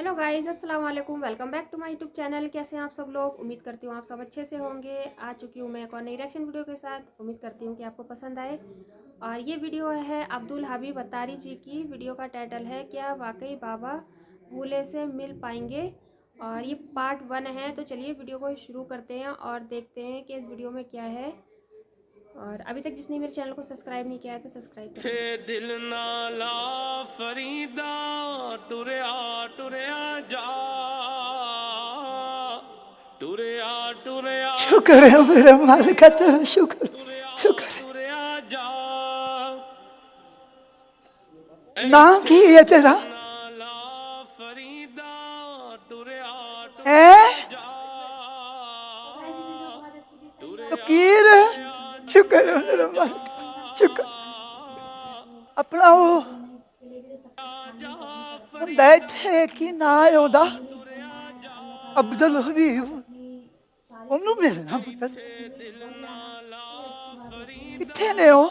Hello guys, अस्सलाम वालेकुम। Welcome back to my YouTube channel. कैसे हैं आप सब लोग? उम्मीद करती हूँ आप सब अच्छे से होंगे। आ चुकी हूँ मैं एक और नई रिएक्शन वीडियो के साथ। उम्मीद करती हूँ कि आपको पसंद आए। और ये वीडियो है अब्दुल हबीब अत्तारी जी की। वीडियो का टाइटल है क्या वाकई बाबा भूले से मिल पाएंगे। और ये पार्ट 1 है। तो चलिए वीडियो को शुरू करते हैं और देखते हैं कि इस वीडियो में क्या है। और अभी तक जिसने मेरे चैनल को सब्सक्राइब नहीं किया है तो सब्सक्राइब करें। दिल नाला फरीदा टुरया जा टुरया शुक्र है मेरे मालिक का तेरा शुक्र शुक्र टुरया जा ना की है तेरा नाला फरीदा टुरया है जा फकीर शुक्र है मेरे मालिक शुक्र अपना वो ਹੁੰਦਾ ਇੱਥੇ ਕੀ ਨਾਂ ਹੈ ਉਹਦਾ ਅਬਦੁਲ ਹਬੀਬ ਉਹਨੂੰ ਮਿਲਣਾ ਪੁੱਤਰ ਕਿੱਥੇ ਨੇ ਉਹ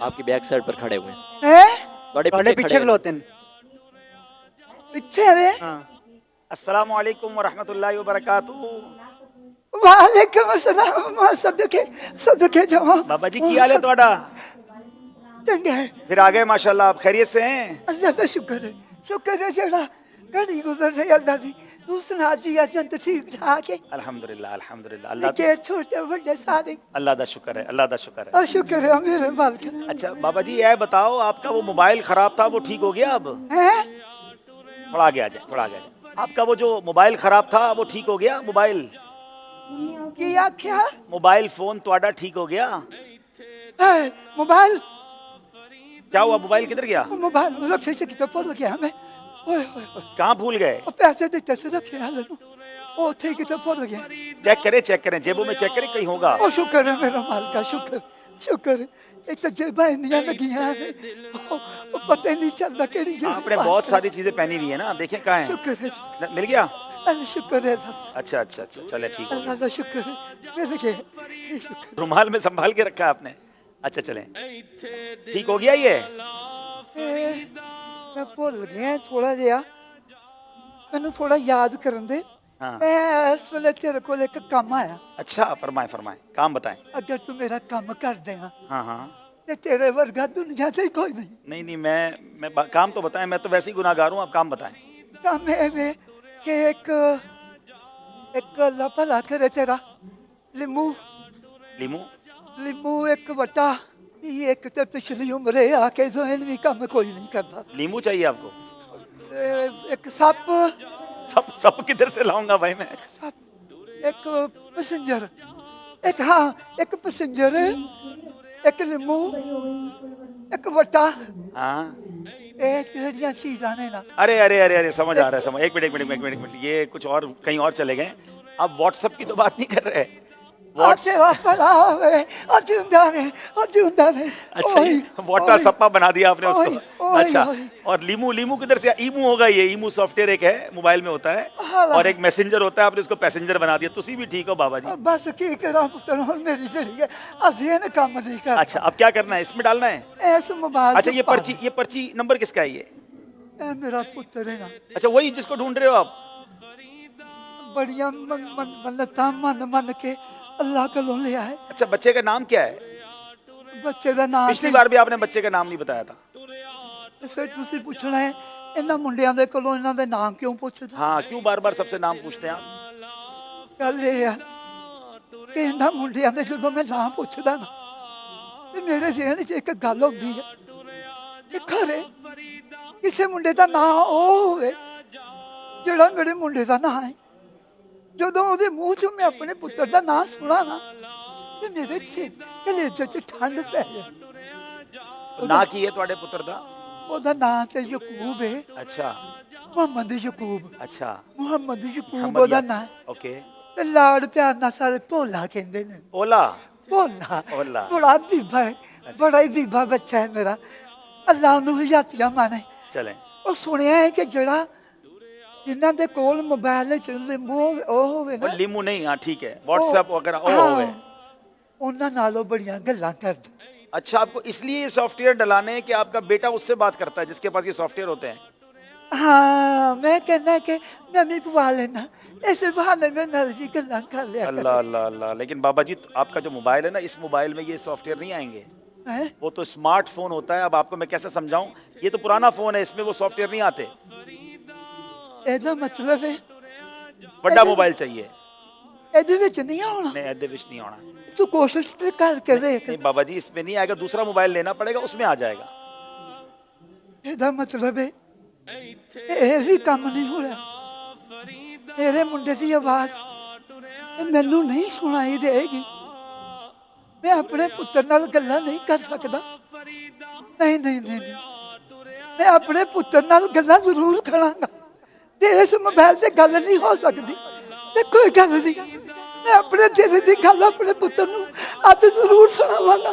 आपकी बैक साइड पर खड़े हुए हैं। ਹੈ ਤੁਹਾਡੇ ਪਿੱਛੇ ਖਲੋਤੇ ਨੇ। ਪਿੱਛੇ ਨੇ ਹਾਂ अस्सलाम वालेकुम व रहमतुल्लाहि व बरकातहू। वालेकुम अस्सलाम सदके सदके जमा बाबा जी की हाल है ਤੁਹਾਡਾ? चंगा है फिर आ गए माशाल्लाह, आप खैरियत से हैं? अल्लाह का शुक्र है जेड़ा घड़ी गुजर रही अल्लाह दी तू सुना जी अजंत ठीक ठाक है अल्हम्दुलिल्लाह अल्हम्दुलिल्लाह, निके छोटे बड़े सारे अल्लाह दा शुक्र है, अल्लाह दा शुक्र है। और शुक्र है मेरे मालिक अच्छा बाबा जी ये बताओ, आपका वो मोबाइल खराब था वो ठीक हो गया अब? है थोड़ा आगे आ जाए, थोड़ा आगे आ जाए। आपका वो जो मोबाइल खराब था वो ठीक हो गया? मोबाइल की आख्या मोबाइल फोन ਤੁਹਾਡਾ ठीक हो गया? है मोबाइल क्या हुआ, मोबाइल किधर गया? मोबाइल रखे से कितना पड़ गया हमें ओए ओए ओए कहाँ भूल गए? और पैसे देते से रखे हाल ओ थे कितना पड़ गया चेक करें जेबों में चेक करें, कहीं होगा। ओ शुक्र है मेरा मालिक का शुक्र एक तो जेबा इंदियां लगी हैं ओ पता ही नहीं चलता केड़ी जेब आपने बहुत सारी चीजें पहनी हुई है ना, देखें कहाँ है। शुक्र है मिल गया? अल्लाह शुक्र है अच्छा अच्छा अच्छा, चले ठीक हो अल्लाह का शुक्र है मेरे के शुक्र गया। रुमाल में संभाल के रखा है आपने? अच्छा चलें, ठीक हो गया ये? मैं भूल गया थोड़ा जिहा मैनू थोड़ा याद करन दे हाँ। मैं इस वेले तेरे को एक काम आया अच्छा फरमाए फरमाए, काम बताएं। अगर तू मेरा काम कर देगा हाँ हाँ, ते तेरे वर्गा दुनिया से कोई नहीं नहीं मैं काम तो बताएं, मैं तो वैसे ही गुनाहगार हूँ, आप काम बताएं। काम है कि एक अल्लाह भला करे तेरा लिमू लीमू एक वटा एक तो पिछली उम्र आके जो भी काम कोई नहीं करता लीमू चाहिए आपको? एक सप सब किधर से लाऊंगा भाई मैं? एक पैसेंजर एक पैसेंजर एक लिमू एक वटा हाँ ये चीज़ां ने ना अरे अरे अरे अरे समझ आ रहा है, समझ। एक मिनट, ये कुछ और कहीं और चले गए। आप व्हाट्सएप की तो बात नहीं कर रहे? अच्छा ये वाटर सप्पा बना दिया आपने उसको। अच्छा, और लीमू किधर से? ईमू होगा ये, ईमू सॉफ्टवेयर एक है, मोबाइल में होता है, और एक मैसेंजर होता है, आपने उसको पैसेंजर बना दिया। तुसी भी ठीक हो बाबा जी? बस की करा पुत्र मेरी चली है अजीन काम नहीं कर। अच्छा अब क्या करना है, इसमें डालना है? ऐस मोबाइल अच्छा ये पर्ची नंबर किसका है ये? मेरा पुत्र है ना। अच्छा वही जिसको ढूंढ रहे हो आप? बढ़िया मन्नता मन के अल्लाह का लो लिया है। अच्छा बच्चे का नाम क्या है? बच्चे का नाम पिछली बार भी आपने बच्चे का नाम नहीं बताया था। फिर तुसी पूछना है इन्हां मुंडियां दे कोलों इन्हां दे नाम क्यों पूछदे? हाँ क्यों बार बार सबसे नाम पूछते हैं आप? गल ये है कि इन्हां मुंडियां दे जदों मैं नाम पूछदा ना ते मेरे जहन च एक गल होंदी है कि खरे किसी मुंडे दा नाम ओ होवे जेड़ा मेरे मुंडे दा नाम है। ਜਦੋਂ ਉਹਦੇ ਮੂੰਹ ਚੋਂ ਮੈਂ ਆਪਣੇ ਪੁੱਤਰ ਦਾ ਨਾਂ ਸੁਣਾ ਨਾ ਤੇ ਮੇਰੇ ਕਲੇਜੇ 'ਚ ਠੰਡ ਪੈ ਜਾਂਦੀ। ना की है ਤੁਹਾਡੇ ਪੁੱਤਰ ਦਾ? ਉਹਦਾ ਨਾਂ ਤੇ ਯਕੂਬ ਹੈ। अच्छा ਮੁਹੰਮਦ ਯਕੂਬ अच्छा ਮੁਹੰਮਦ ਯਕੂਬ मोहम्मद ਉਹਦਾ या- ਨਾਂ ओके। ਤੇ ਲਾੜ ਪਿਆਰ ਨਾਲ ਸਾਰੇ ਭੋਲਾ ਕਹਿੰਦੇ ਨੇ। ओला ਭੋਲਾ ਭੋਲਾ। ਬੜਾ ਬੀਬਾ ਹੈ, ਬੜਾ ਹੀ ਬੀਬਾ ਬੱਚਾ ਹੈ ਮੇਰਾ। ਅੱਲਾਹ ਨੂੰ ਹਜ਼ਾਤੀਆਂ ਮਾਣੇ। चलें। ਉਹ ਸੁਣਿਆ ਹੈ ਕਿ ਜਿਹੜਾ ਜਿਨ੍ਹਾਂ ਦੇ ਕੋਲ ਮੋਬਾਈਲ 'ਚ ਲਿੰਬੂ ਉਹ ਹੋਵੇ ਨਾ और लीमू नहीं, हाँ ठीक है, व्हाट्सएप वगैरह ओ हाँ, होवे। ਉਹਨਾਂ ਨਾਲੋਂ ਬੜੀਆਂ ਗੱਲਾਂ ਕਰਦਾ। अच्छा आपको इसलिए ये सॉफ्टवेयर डलाने हैं कि आपका बेटा उससे बात करता है जिसके पास ये सॉफ्टवेयर होते हैं? हाँ मैं कहना कि मैं भी पवा लेना, इस बहाने में नल भी गल्ला कर लिया कर। अल्लाह अल्लाह अल्लाह। लेकिन बाबा जी आपका जो मोबाइल है ना, इस मोबाइल में ये सॉफ्टवेयर नहीं आएंगे, हैं? वो तो स्मार्टफोन होता है। अब आपको मैं कैसे समझाऊं, ये तो पुराना फोन है, इसमें वो सॉफ्टवेयर नहीं आते। ਇਹਦਾ मतलब है बड़ा मोबाइल चाहिए। ਇਹਦੇ ਵਿੱਚ ਨਹੀਂ ਆਉਣਾ। नहीं एदे विच नहीं होना। तू कोशिश तो करके देख। नहीं बाबा जी इसमें नहीं आएगा, दूसरा मोबाइल लेना पड़ेगा, उसमें आ जाएगा। ਇਹਦਾ मतलब है ਇਹ ਵੀ ਕੰਮ ਨਹੀਂ ਹੋ ਰਿਹਾ। ਮੇਰੇ ਮੁੰਡੇ ਦੀ ਆਵਾਜ਼ ਮੈਨੂੰ ਨਹੀਂ ਸੁਣਾਈ ਦੇਗੀ। ਮੈਂ ਆਪਣੇ ਪੁੱਤਰ ਨਾਲ ਗੱਲਾਂ ਨਹੀਂ ਕਰ ਸਕਦਾ। ਨਹੀਂ ਨਹੀਂ ਨਹੀਂ ਨਹੀਂ, ਮੈਂ ਆਪਣੇ ਪੁੱਤਰ ਨਾਲ ਗੱਲਾਂ ਜ਼ਰੂਰ ਕਰਾਂਗਾ ਤੇ ਇਸ ਮੋਬਾਈਲ ਤੇ ਗੱਲ ਨਹੀਂ ਹੋ ਸਕਦੀ ਤੇ ਕੋਈ ਗੱਲ ਨਹੀਂ। ਮੈਂ ਆਪਣੇ ਦਿਲ ਦੀ ਗੱਲ ਆਪਣੇ ਪੁੱਤਰ ਨੂੰ ਅੱਜ ਜ਼ਰੂਰ ਸੁਣਾਵਾਂਗਾ।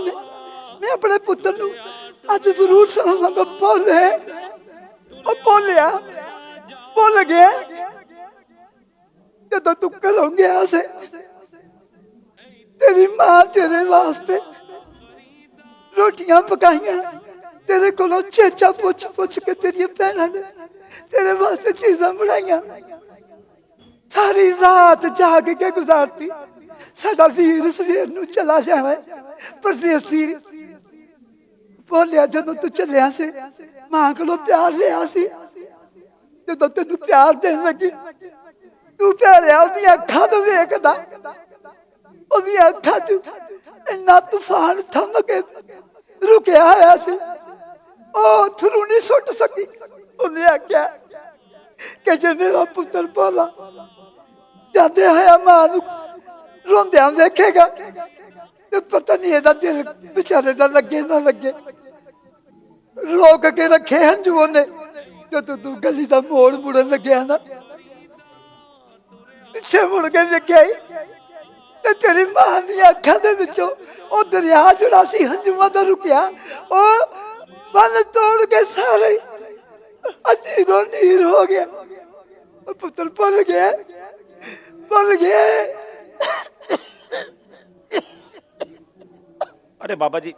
ਮੈਂ ਆਪਣੇ ਪੁੱਤਰ ਨੂੰ ਅੱਜ ਜ਼ਰੂਰ ਸੁਣਾਵਾਂਗਾ। ਬੋਲੇ ਉਹ ਬੋਲਿਆ, ਭੁੱਲ ਗਿਆ ਜਦੋਂ ਤੂੰ ਘਰੋਂ ਗਿਆ ਸੀ, ਤੇਰੀ ਮਾਂ ਤੇਰੇ ਵਾਸਤੇ ਰੋਟੀਆਂ ਪਕਾਈਆਂ, ਤੇਰੇ ਕੋਲੋਂ ਚੇਚਾ ਪੁੱਛ ਪੁੱਛ ਕੇ ਤੇਰੀਆਂ ਭੈਣਾਂ ਨੇ ਤੇਰੇ ਵਾਸਤੇ ਚੀਜ਼ਾਂ ਬਣਾਈਆਂ, ਸਾਰੀ ਰਾਤ ਜਾਗ ਕੇ ਗੁਜ਼ਾਰਤੀ। ਸਾਡਾ ਵੀਰ ਸਵੇਰ ਨੂੰ ਚਲਾ ਜਾਣਾ ਪਰਦੇਸੀ। ਬੋਲਿਆ ਜਦੋਂ ਤੂੰ ਚੱਲਿਆ ਸੀ ਮਾਂ ਕੋਲੋਂ ਪਿਆਰ ਲਿਆ ਸੀ, ਜਦੋਂ ਤੈਨੂੰ ਪਿਆਰ ਦੇਣ ਲੱਗੀ ਤੂੰ ਭੈਣਿਆ ਉਹਦੀਆਂ ਅੱਖਾਂ ਤੋਂ ਵੇਖਦਾ, ਉਹਦੀਆਂ ਅੱਖਾਂ 'ਚ ਇੰਨਾ ਤੂਫਾਨ ਥੰਮ ਕੇ ਰੁਕਿਆ ਹੋਇਆ ਸੀ, ਉਹ ਥਰੂ ਨਹੀਂ ਸੁੱਟ ਸਕੀ। ਉਹਨੇ ਆਖਿਆ ਕਿ ਜੇ ਮੇਰਾ ਪੁੱਤਰ ਭੋਲਾ ਜਾਂਦੇ ਹੋਇਆ ਮਾਂ ਨੂੰ ਰੋਂਦਿਆਂ ਵੇਖੇਗਾ ਤੇ ਪਤਾ ਨਹੀਂ ਇਹਦਾ ਦਿਲ ਵਿਚਾਰੇ ਦਾ ਲੱਗੇ ਨਾ ਲੱਗੇ। ਰੋਕ ਕੇ ਰੱਖੇ ਹੰਝੂ ਉਹਨੇ। ਜਦੋਂ ਤੂੰ ਗਲੀ ਦਾ ਮੋੜ ਮੁੜਨ ਲੱਗਿਆ ਨਾ, ਪਿੱਛੇ ਮੁੜ ਕੇ ਵੇਖਿਆ ਤੇ ਤੇਰੀ ਮਾਂ ਦੀਆਂ ਅੱਖਾਂ ਦੇ ਵਿੱਚੋਂ ਉਹ ਦਰਿਆ ਜਿਹੜਾ ਸੀ ਹੰਝੂਆਂ ਦਾ ਰੁਕਿਆ, ਉਹ ਬੰਨ ਤੋੜ ਕੇ ਸਾਰੇ ਅਜੀਰੋ ਨੀਰ ਹੋ ਗਿਆ। ਪੁੱਤਰ ਭੁੱਲ ਗਿਆ, ਭੁੱਲ ਗਿਆ। अरे बाबा जी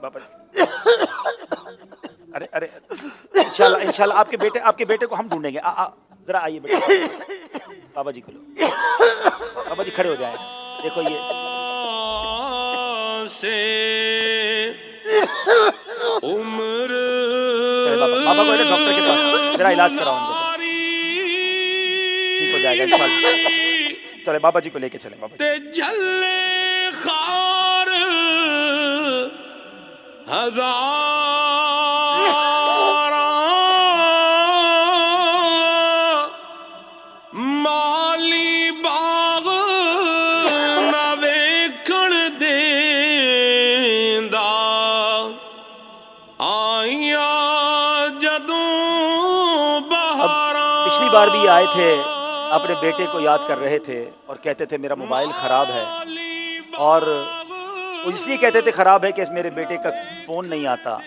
अरे अरे इंशाल्लाह इंशाल्लाह आपके बेटे को हम ढूंढेंगे। जरा आइए बेटा, बाबा जी को लो, बाबा जी खड़े हो जाए। देखो ये से उम्र बाबा को डॉक्टर के पास जरा इलाज कराओ उनको, ठीक हो जाएगा इंशाल्लाह। चले बाबा जी को लेके चले। बाबा ते जले खार हजारा माली बाग ना वेखण देंदा आइया जदों बहारा। पिछली बार भी आए थे, अपने बेटे को याद कर रहे थे और कहते थे मेरा मोबाइल ख़राब है, और वो इसलिए कहते थे ख़राब है कि मेरे बेटे का फ़ोन नहीं आता।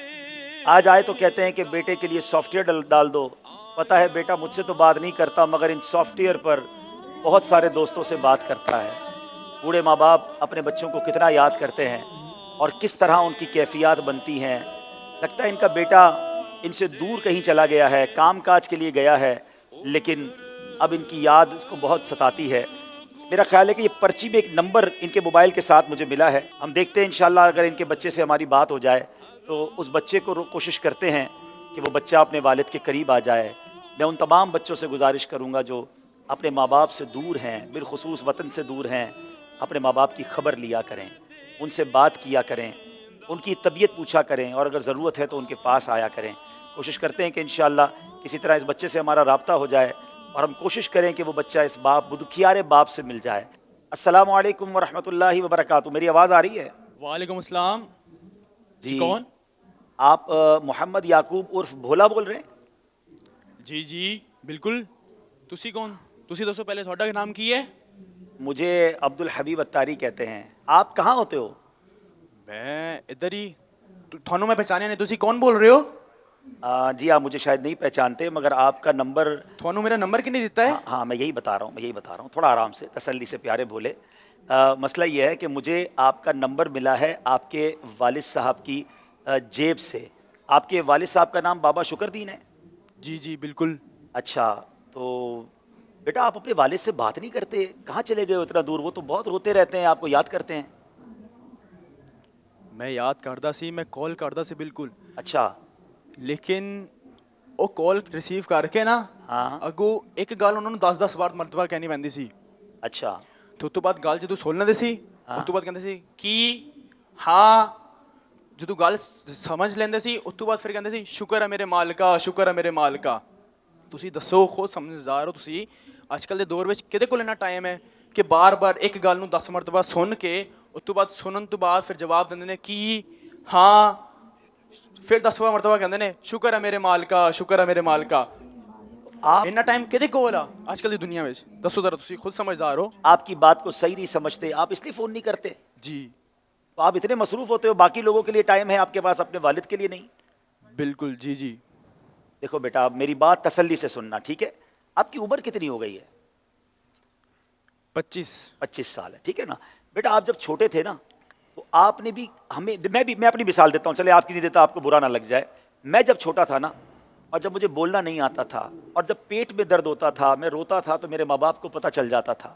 आज आए तो कहते हैं कि बेटे के लिए सॉफ्टवेयर डाल दो। पता है बेटा मुझसे तो बात नहीं करता, मगर इन सॉफ्टवेयर पर बहुत सारे दोस्तों से बात करता है। बूढ़े माँ बाप अपने बच्चों को कितना याद करते हैं और किस तरह उनकी कैफियत बनती हैं। लगता है इनका बेटा इनसे दूर कहीं चला गया है, काम काज के लिए गया है, लेकिन अब इनकी याद इसको बहुत सताती है। मेरा ख्याल है कि ये पर्ची में एक नंबर इनके मोबाइल के साथ मुझे मिला है। हम देखते हैं इंशाल्लाह अगर इनके बच्चे से हमारी बात हो जाए तो उस बच्चे को कोशिश करते हैं कि वो बच्चा अपने वालिद के करीब आ जाए। मैं उन तमाम बच्चों से गुजारिश करूँगा जो अपने माँ बाप से दूर हैं, बिलखुसूस वतन से दूर हैं, अपने माँ बाप की खबर लिया करें, उनसे बात किया करें, उनकी तबीयत पूछा करें और अगर ज़रूरत है तो उनके पास आया करें। कोशिश करते हैं कि इंशाल्लाह किसी तरह इस बच्चे से हमारा राब्ता हो जाए और हम कोशिश करें कि वो बच्चा इस दुखियारे बाप से मिल जाए। अस्सलामु अलैकुम व रहमतुल्लाहि व बरकातुहू। मेरी आवाज़ आ रही है? वालेकुम अस्सलाम जी कौन? आप मोहम्मद याकूब उर्फ भोला बोल रहे हैं? जी जी बिल्कुल। तुसी कौन? तुसी दसो पहले थोड़ा नाम की है? मुझे अब्दुल हबीब अत्तारी कहते हैं। आप कहाँ होते हो? मैं इधर ही। थानों में पहचाने नहीं। तुसी कौन बोल रहे हो? जी आप मुझे शायद नहीं पहचानते, मगर आपका नंबर थानों मेरा नंबर किन्हीं देता है? हाँ मैं यही बता रहा हूँ, थोड़ा आराम से तसल्ली से प्यारे भोले। मसला ये है कि मुझे आपका नंबर मिला है आपके वालिद साहब की जेब से। आपके वालिद साहब का नाम बाबा शुक्रदीन है? जी जी बिल्कुल। अच्छा, तो बेटा आप अपने वालिद से बात नहीं करते, कहाँ चले गए हो इतना दूर? वो तो बहुत रोते रहते हैं, आपको याद करते हैं। ਮੈਂ ਯਾਦ ਕਰਦਾ ਸੀ, ਮੈਂ ਕਾਲ ਕਰਦਾ ਸੀ ਬਿਲਕੁਲ, अच्छा, ਲੇਕਿਨ ਉਹ ਕਾਲ ਰਿਸੀਵ ਕਰਕੇ ਨਾ ਹਾਂ। ਅੱਗੋਂ ਇੱਕ ਗੱਲ ਉਹਨਾਂ ਨੂੰ 10-10 ਵਾਰ ਮਰਤਬਾ ਕਹਿਣੀ ਪੈਂਦੀ ਸੀ। अच्छा, ਤੇ ਉਸ ਤੋਂ ਬਾਅਦ ਗੱਲ ਜਦੋਂ ਸੁਣ ਲੈਂਦੇ ਸੀ, ਹਾਂ। ਉਸ ਤੋਂ ਬਾਅਦ ਕਹਿੰਦੇ ਸੀ ਕੀ, ਹਾਂ, ਜਦੋਂ ਗੱਲ ਸਮਝ ਲੈਂਦੇ ਸੀ ਉਸ ਤੋਂ ਬਾਅਦ ਫਿਰ ਕਹਿੰਦੇ ਸੀ ਸ਼ੁਕਰ ਹੈ ਮੇਰੇ ਮਾਲਕਾ, ਸ਼ੁਕਰ ਹੈ ਮੇਰੇ ਮਾਲਕਾ। ਤੁਸੀਂ ਦੱਸੋ, ਖੁਦ ਸਮਝਦਾਰ ਹੋ ਤੁਸੀਂ, ਅੱਜ ਕੱਲ੍ਹ ਦੇ ਦੌਰ ਵਿੱਚ ਕਿਹਦੇ ਕੋਲ ਇੰਨਾ ਟਾਈਮ ਹੈ ਕਿ ਬਾਰ-ਬਾਰ ਇੱਕ ਗੱਲ ਨੂੰ 10 ਮਰਤਬਾ ਸੁਣ ਕੇ ਉਸ ਤੋਂ ਬਾਅਦ ਸੁਣਨ ਤੋਂ ਬਾਅਦ ਫਿਰ ਜਵਾਬ ਦਿੰਦੇ ਨੇ ਕੀ, ਹਾਂ, ਫਿਰ 10ਵਾਂ ਮਰਤਬਾ ਕਹਿੰਦੇ ਨੇ ਸ਼ੁਕਰ ਹੈ ਮੇਰੇ ਮਾਲਕਾ, ਸ਼ੁਕਰ ਹੈ ਮੇਰੇ ਮਾਲਕਾ। आप ਇੰਨਾ ਟਾਈਮ ਕਿਹਦੇ ਕੋਲ ਆ ਅੱਜ ਕੱਲ੍ਹ ਦੀ ਦੁਨੀਆ ਵਿੱਚ? ਦੱਸੋ ਜ਼ਰਾ, ਤੁਸੀਂ ਖੁਦ ਸਮਝਦਾਰ ਹੋ। आपकी बात को सही नहीं समझते, आप इसलिए फ़ोन नहीं करते। जी तो आप इतने मसरूफ़ होते हो, बाकी लोगों के लिए टाइम है आपके पास, अपने वालिद के लिए नहीं। बिल्कुल, जी जी। देखो बेटा, आप मेरी बात तसल्ली से सुनना, ठीक है? आपकी उम्र कितनी हो गई है? 25। 25 साल है, ठीक है ना? बेटा आप जब छोटे थे ना, तो आपने भी हमें, मैं अपनी मिसाल देता हूँ, चले आपकी नहीं देता, आपको बुरा ना लग जाए। मैं जब छोटा था ना, और जब मुझे बोलना नहीं आता था, और जब पेट में दर्द होता था, मैं रोता था, तो मेरे माँ बाप को पता चल जाता था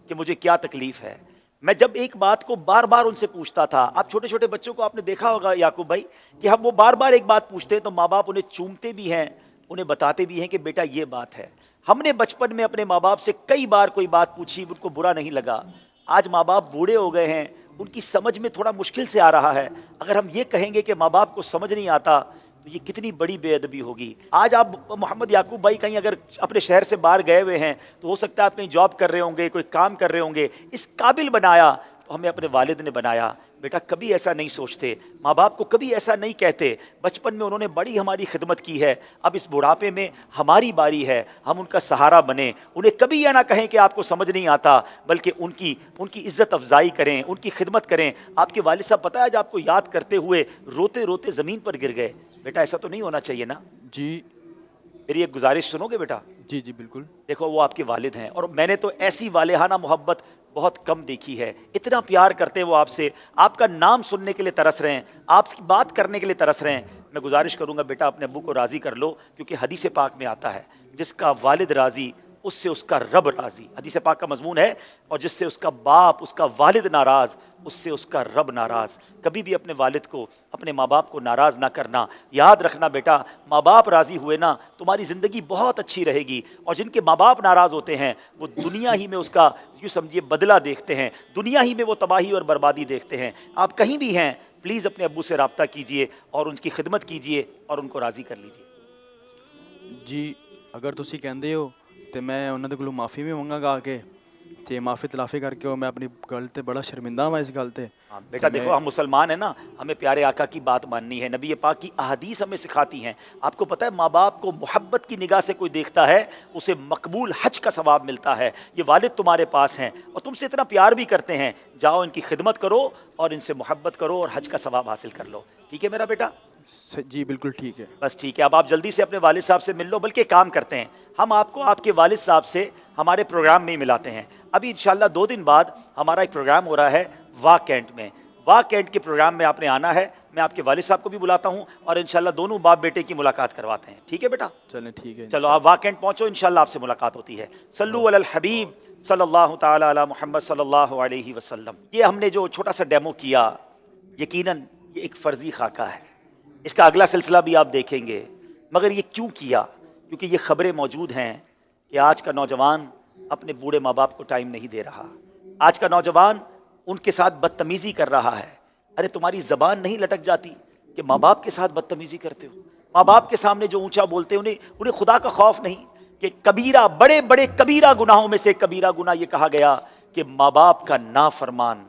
कि मुझे क्या तकलीफ़ है। मैं जब एक बात को बार बार उनसे पूछता था, आप छोटे छोटे बच्चों को आपने देखा होगा याकूब भाई, कि हम वो बार बार एक बात पूछते हैं तो माँ बाप उन्हें चूमते भी हैं, उन्हें बताते भी हैं कि बेटा ये बात है। हमने बचपन में अपने माँ बाप से कई बार कोई बात पूछी, उनको बुरा नहीं लगा। आज माँ बाप बूढ़े हो गए हैं, उनकी समझ में थोड़ा मुश्किल से आ रहा है। अगर हम ये कहेंगे कि माँ बाप को समझ नहीं आता, तो ये कितनी बड़ी बेअदबी होगी। आज आप मोहम्मद याकूब भाई कहीं अगर अपने शहर से बाहर गए हुए हैं, तो हो सकता है आप कहीं जॉब कर रहे होंगे, कोई काम कर रहे होंगे। इस काबिल बनाया तो हमें अपने वालिद ने बनाया। बेटा कभी ऐसा नहीं सोचते, माँ बाप को कभी ऐसा नहीं कहते। बचपन में उन्होंने बड़ी हमारी खिदमत की है, अब इस बुढ़ापे में हमारी बारी है, हम उनका सहारा बने। उन्हें कभी यह ना कहें कि आपको समझ नहीं आता, बल्कि उनकी इज़्ज़त अफजाई करें, उनकी खिदमत करें। आपके वालिद साहब पता है आज आपको याद करते हुए रोते रोते ज़मीन पर गिर गए। बेटा ऐसा तो नहीं होना चाहिए ना। जी मेरी एक गुजारिश सुनोगे बेटा? जी जी बिल्कुल। देखो वो आपके वालिद हैं, और मैंने तो ऐसी वालिहाना मोहब्बत बहुत कम देखी है। इतना प्यार करते हैं वो आपसे, आपका नाम सुनने के लिए तरस रहे हैं, आपकी बात करने के लिए तरस रहे हैं। मैं गुजारिश करूंगा बेटा अपने अब्बू को राज़ी कर लो, क्योंकि हदीस पाक में आता है जिसका वालिद राज़ी उससे उसका रब राज़ी। हदीस पाक का मजमून है, और जिससे उसका बाप उसका वालिद नाराज़ उससे उसका रब नाराज़। कभी भी अपने वालिद को, अपने माँ बाप को नाराज़ ना करना। याद रखना बेटा, माँ बाप राज़ी हुए ना, तुम्हारी ज़िंदगी बहुत अच्छी रहेगी। और जिनके माँ बाप नाराज़ होते हैं वो दुनिया ही में उसका यूँ समझिए बदला देखते हैं, दुनिया ही में वो तबाही और बर्बादी देखते हैं। आप कहीं भी हैं, प्लीज़ अपने अब्बू से रब्ता कीजिए और उनकी खिदमत कीजिए और उनको राज़ी कर लीजिए। जी अगर तुसी कहंदे हो तो मैं उन्होंने कोलों माफ़ी भी मंगागा आके, ते माफ़ी तलाफ़ी करके और मैं अपनी गल ते बड़ा शर्मिंदा हाँ इस गल ते। हाँ बेटा देखो, हम मुसलमान हैं ना, हमें प्यारे आका की बात माननी है। नबी पाक की अहादीस हमें सिखाती हैं। आपको पता है माँ बाप को मोहब्बत की निगाह से कोई देखता है उसे मकबूल हज का सवाब मिलता है। ये वालिद तुम्हारे पास हैं और तुमसे इतना प्यार भी करते हैं, जाओ इनकी खिदमत करो और इनसे मोहब्बत करो और हज का सवाब हासिल कर लो। ठीक है मेरा बेटा? जी बिल्कुल ठीक है। बस ठीक है, अब आप जल्दी से अपने वालिद साहब से मिल लो। बल्कि काम करते हैं, हम आपको आपके वालिद साहब से हमारे प्रोग्राम में ही मिलाते हैं। अभी इंशाल्लाह 2 दिन बाद हमारा एक प्रोग्राम हो रहा है वाह कैंट में। वाह कैंट के प्रोग्राम में आपने आना है, मैं आपके वालिद साहब को भी बुलाता हूँ और इंशाल्लाह दोनों बाप बेटे की मुलाकात करवाते हैं। ठीक है बेटा? चलें ठीक है। चलो आप वाह कैंट पहुँचो, इंशाल्लाह आपसे मुलाकात होती है। सल्लु अलल हबीब सल्लल्लाहु ताला अला मुहम्मद सल्लल्लाहु अलैहि वसल्लम। ये हमने जो छोटा सा डेमो किया, यकीनन ये एक फ़र्ज़ी खाका है, इसका अगला सिलसिला भी आप देखेंगे। मगर ये क्यों किया? क्योंकि ये ख़बरें मौजूद हैं कि आज का नौजवान अपने बूढ़े माँ बाप को टाइम नहीं दे रहा। आज का नौजवान उनके साथ बदतमीज़ी कर रहा है। अरे तुम्हारी ज़बान नहीं लटक जाती कि माँ बाप के साथ बदतमीज़ी करते हो? माँ बाप के सामने जो ऊंचा बोलते हैं, उन्हें खुदा का खौफ नहीं? कि कबीरा, बड़े बड़े कबीरा गुनाहों में से कबीरा गुनाह ये कहा गया कि माँ बाप का नाफरमान।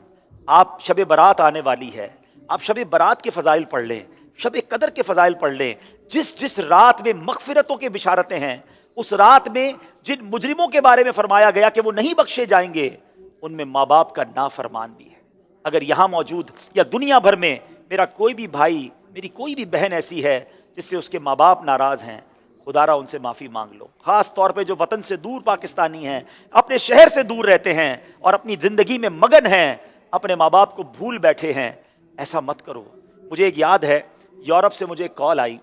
आप शब बारात आने वाली है, आप शब बारात के फ़ज़ाइल पढ़ लें, शब कदर के फ़ज़ाइल पढ़ लें। जिस रात में मग़फ़िरतों के बिशारतें हैं, उस रात में जिन मुजरिमों के बारे में फरमाया गया कि वो नहीं बख्शे जाएंगे, उनमें माँ बाप का नाफरमान भी है। अगर यहाँ मौजूद या दुनिया भर में मेरा कोई भी भाई, मेरी कोई भी बहन ऐसी है जिससे उसके माँ बाप नाराज़ हैं, खुदारा उनसे माफ़ी मांग लो। ख़ास तौर पे जो वतन से दूर पाकिस्तानी हैं, अपने शहर से दूर रहते हैं और अपनी ज़िंदगी में मगन हैं, अपने माँ बाप को भूल बैठे हैं, ऐसा मत करो। मुझे एक याद है, यूरोप से मुझे एक कॉल आई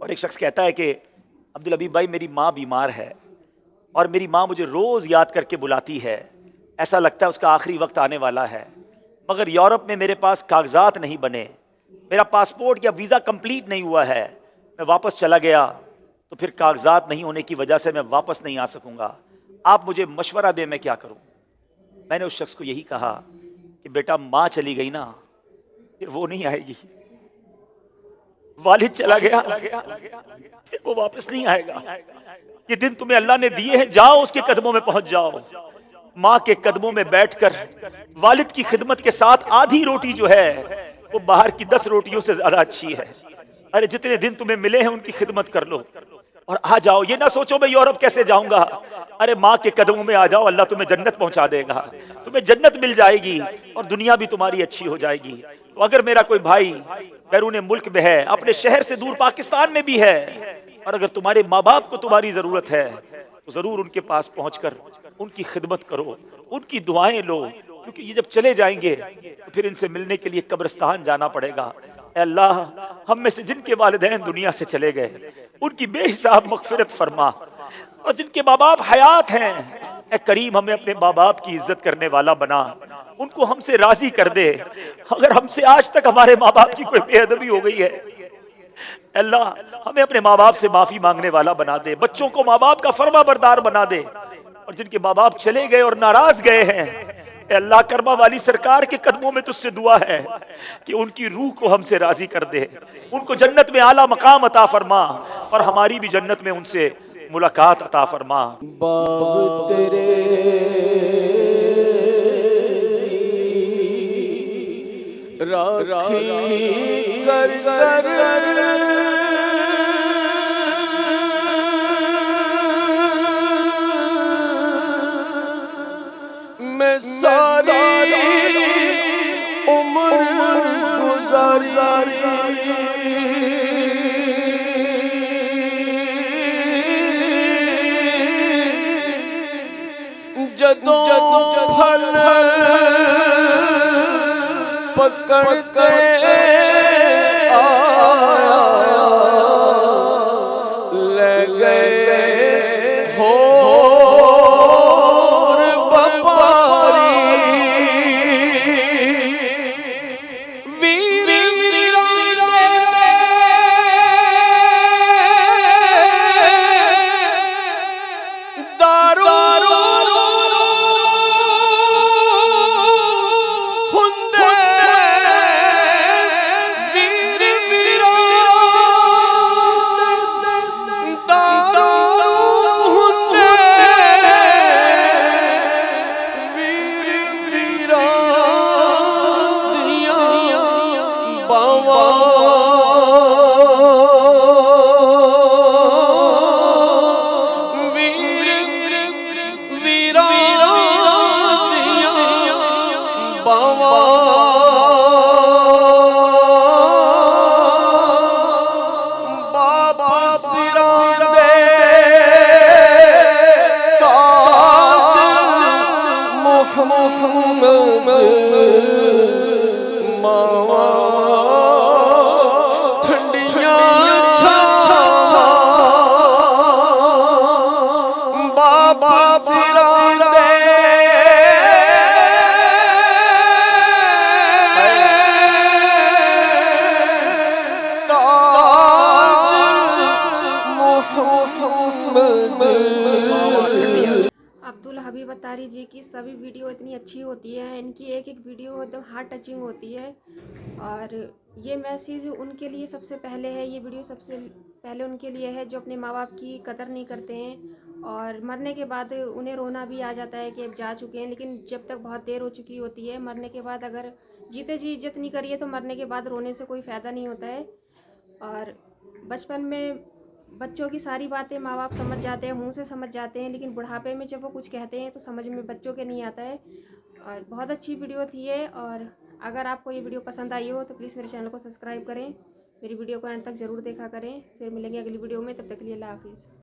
और एक शख्स कहता है कि عبدالحبیب بھائی میری ماں بیمار ہے اور میری ماں مجھے روز یاد کر کے بلاتی ہے، ایسا لگتا ہے اس کا آخری وقت آنے والا ہے، مگر یورپ میں میرے پاس کاغذات نہیں بنے، میرا پاسپورٹ یا ویزا کمپلیٹ نہیں ہوا ہے، میں واپس چلا گیا تو پھر کاغذات نہیں ہونے کی وجہ سے میں واپس نہیں آ سکوں گا، آپ مجھے مشورہ دیں میں کیا کروں؟ میں نے اس شخص کو یہی کہا کہ بیٹا ماں چلی گئی نا پھر وہ نہیں آئے گی، والد چلا گیا پھر وہ واپس نہیں آئے گا، یہ دن تمہیں اللہ نے دیے ہیں، جاؤ اس کے قدموں میں پہنچ جاؤ، ماں کے قدموں میں بیٹھ کر والد کی خدمت کے ساتھ آدھی روٹی جو ہے وہ باہر کی 10 روٹیوں سے زیادہ اچھی ہے، ارے جتنے دن تمہیں ملے ہیں ان کی خدمت کر لو اور آ جاؤ، یہ نہ سوچو میں یورپ کیسے جاؤں گا، ارے ماں کے قدموں میں آ جاؤ، اللہ تمہیں جنت پہنچا دے گا، تمہیں جنت مل جائے گی اور دنیا بھی تمہاری اچھی ہو جائے گی۔ تو اگر میرا کوئی بھائی بیرون ملک میں ہے، اپنے شہر سے دور پاکستان میں بھی ہے، اور اگر تمہارے ماں باپ کو تمہاری ضرورت ہے تو ضرور ان کے پاس پہنچ کر ان کی خدمت کرو، ان کی دعائیں لو، کیونکہ یہ جب چلے جائیں گے تو پھر ان سے ملنے کے لیے قبرستان جانا پڑے گا۔ اے اللہ ہم میں سے جن کے والدین دنیا سے چلے گئے ان کی بے حساب مغفرت فرما، اور جن کے ماں باپ حیات ہیں اے کریم ہمیں اپنے ماں باپ کی عزت کرنے والا بنا، ان کو ہم سے راضی کر دے، اگر ہم سے آج تک ہمارے ماں باپ کی کوئی بے ادبی ہو گئی ہے اللہ ہمیں اپنے ماں باپ سے معافی مانگنے والا بنا دے، بچوں کو ماں باپ کا فرما بردار بنا دے، اور جن کے ماں باپ چلے گئے اور ناراض گئے ہیں اے اللہ کرما والی سرکار کے قدموں میں تجھ سے دعا ہے کہ ان کی روح کو ہم سے راضی کر دے، ان کو جنت میں اعلیٰ مقام عطا فرما اور ہماری بھی جنت میں ان سے ملاقات عطا فرما۔ باغ تیرے راکھی کر میں ساری عمر گزاری جدوں پھل پکڑ کے آیا لے گئے ہور بپاری ویر دارو عبدالحبیب اتاری جی کی سبھی ویڈیو اتنی اچھی ہوتی ہے، ان کی ایک ایک ویڈیو ایک دم ہارٹ ٹچنگ ہوتی ہے، اور یہ میسیج ان کے لیے سب سے پہلے ہے، یہ ویڈیو سب سے پہلے ان کے لیے ہے جو اپنے ماں باپ کی قدر نہیں کرتے ہیں، اور مرنے کے بعد انہیں رونا بھی آ جاتا ہے کہ اب جا چکے ہیں، لیکن جب تک بہت دیر ہو چکی ہوتی ہے، مرنے کے بعد اگر جیتے جی عزت نہیں کریے تو مرنے کے بعد رونے سے کوئی فائدہ نہیں ہوتا ہے، اور بچپن میں بچوں کی ساری باتیں ماں باپ سمجھ جاتے ہیں، منہ سے سمجھ جاتے ہیں، لیکن بڑھاپے میں جب وہ کچھ کہتے ہیں تو سمجھ میں بچوں کے نہیں آتا ہے، اور بہت اچھی ویڈیو تھی یہ، اور اگر آپ کو یہ ویڈیو پسند آئی ہو تو پلیز میرے چینل کو سبسکرائب کریں، میری ویڈیو کو اینڈ تک ضرور دیکھا کریں، پھر ملیں گے اگلی ویڈیو میں، تب تک کے لیے اللہ حافظ۔